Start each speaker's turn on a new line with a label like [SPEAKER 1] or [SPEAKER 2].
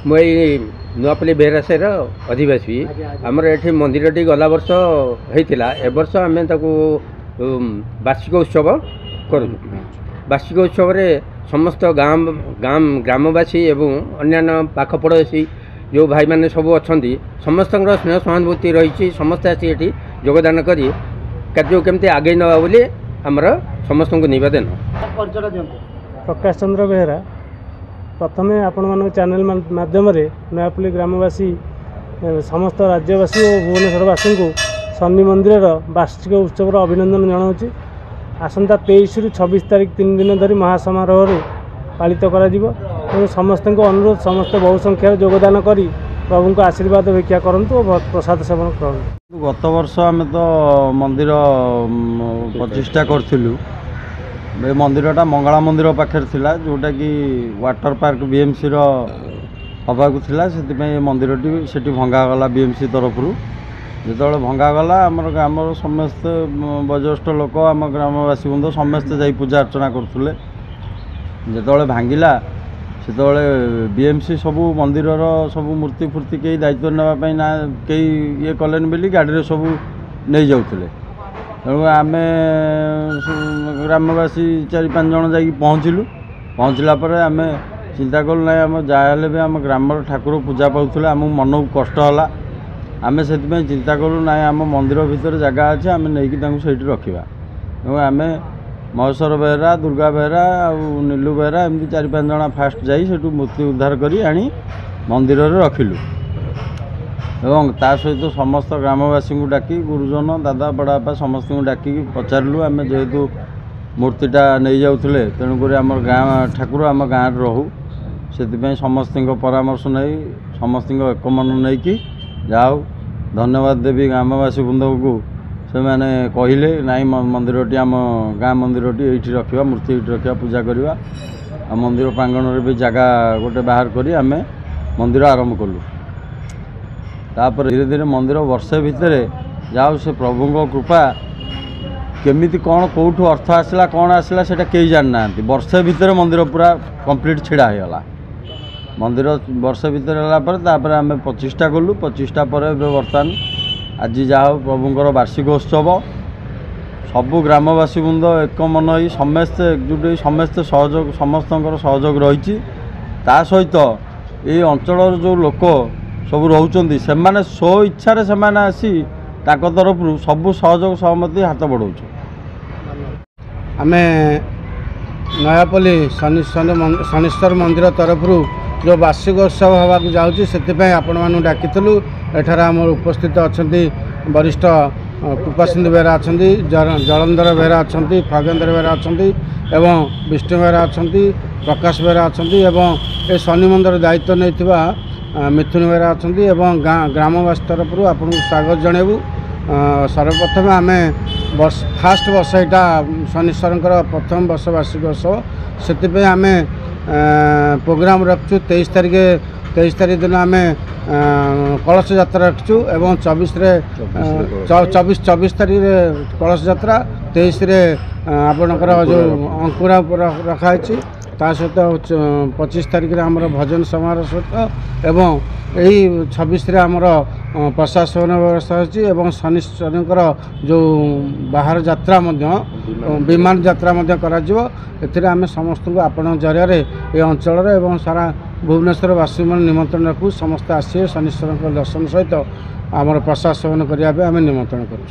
[SPEAKER 1] मुई नुआपल्ली बेहरासेर अधिवासी आमर ये मंदिरटी गला वर्ष होता ए वर्ष आम वार्षिक उत्सव करूँ। वार्षिक उत्सव समस्त ग्रामवासी एवं अन्यान्य पाख पड़ोशी जो भाई मैंने सब अच्छा समस्त स्नेह सहानुभूति रही समस्ते आसी ये योगदान कर कार्य केमती आगे नवा बोली आमर समस्त नवेदन।
[SPEAKER 2] प्रकाश चंद्र बेहरा प्रथम आपण मान चैनल माध्यम नयापल्ली ग्रामवासी समस्त राज्यवासी और भुवनेश्वरवासी को शनि मंदिर वार्षिक उत्सव अभिनंदन जनाऊँ। आसंता 23 रु 26 तारीख 3 दिन धरी महासमारोह पालित कर समस्त अनुरोध समस्त बहु संख्यार योगदान कर प्रभु को आशीर्वाद भिक्षा करंतु और प्रसाद सेवन करंतु।
[SPEAKER 3] गत वर्ष आम तो मंदिर प्रतिष्ठा करूँ। ये मंदिरटा मंगला मंदिर पाखे थिला जोटा कि वाटर पार्क बीएमसी हवाक थिला से मंदिरटी से भंगागला बीएमसी तरफ जो भंगागला आमर ग्रामर समस्त वयोज्येष्ठ लोक आम ग्रामवासी बंधु समस्ते जा पूजा अर्चना करुले जो भांगिला से बीएमसी सबू मंदिर सबू मूर्ति फूर्ति कई दायित्व नापी ना कई ये कलेन बोली गाड़ी सब नहीं जाऊे तेणु आम ग्रामवासी 4-5 जन जा पहुँचलु। पहुँचला आम चिंता कलु ना आम जहाँ भी आम ग्राम ठाकुर पूजा पाऊले आम मन को कष्ट है आम से चिंता कलु ना आम मंदिर भितर जगह अच्छे आम नहीं से रखा। तेणु आम महेश्वर बेहरा दुर्गा बेहरा और नीलू बेहरा एमती 4-5 जन फास्ट जा मूर्ति उद्धार कर आनी मंदिर रखिलु एवं ता सहित समस्त ग्रामवासी को डाकी गुरुजन दादा बड़ापा समस्त को डाकी पचारू आम जेहेतु मूर्तिटा नहीं जाऊे तेणुक आम गाँ ठाकुर आम गाँव रहू से समस्त परामर्श नहीं समस्त एकमन नहीं कि जाओ धन्यवाद देवी ग्रामवासी बृंद को से मैंने कहले नाई मंदिरटी आम गाँ मंदिरटी ये रखा मूर्ति ये रखा पूजा करवा मंदिर प्रांगण भी जगह गोटे बाहर कर आम मंदिर आरंभ कलु। तापर धीरे धीरे मंदिर वर्षे भितर जाओ से प्रभु कृपा केमिति कौन कौटू अर्थ आसला कौन आसला से कई जान ना वर्षे भितर मंदिर पूरा कंप्लीट छिड़ा होगा मंदिर वर्षे भितर है आम प्रतिष्ठा कलु। प्रतिष्ठा पर बर्तमान आज जाओ प्रभुंर वार्षिक उत्सव सबू ग्रामवासी बृंद एक मन हो समस्ते एकजुट हो समस्ते सहयोग समस्त सहयोग रही सहित ये अंचल जो लोक सब रोचंदी से माने स्व इच्छा से माने आसी ताको तरफ सबू सहयोग सहमति हाथ बढ़ाऊँ।
[SPEAKER 4] आम नयापल्ली शनीश्वर मंदिर तरफ जो वार्षिक उत्सव हवा जाऊँगी से आपण मानू डाकिलु। एठार आम उपस्थित अच्छा वरिष्ठ कृपा सिंधु बेहरा अच्छा जलंधर बेहरा अच्छा खगेन्द्र बेहरा अच्छा एवं विष्णु बेहरा अच्छा प्रकाश बेहरा अच्छा ये शनि मंदिर दायित्व नहीं मिथुन बेहरा अच्छा ग्रामवासी तरफ आपको स्वागत जनइबू। सर्वप्रथम आम फास्ट वर्ष यहाँ शनीश्वर प्रथम वर्ष वार्षिक उत्सव से आम प्रोग्राम रखु 23 तारीख दिन आम कलश यात्रा रखु एवं 24 तारीख कलश यात्रा 23 आपणकर जो अंकुरा रखाई ता सहित 25 तारीख में आमर भजन समारोह सहित एवं यही 26 आमर प्रशासन व्यवस्था अच्छी एवं शनिश्वर जो बाहर यात्रा विमान यात्रा आम समस्त को आपण जरिया ये अंचल एवं सारा भुवनेश्वरवासी मन निमंत्रण रखू समस्त आसिए शनिश्वर दर्शन सहित आमर प्रसाद सेवन करने आम निमंत्रण करूँ।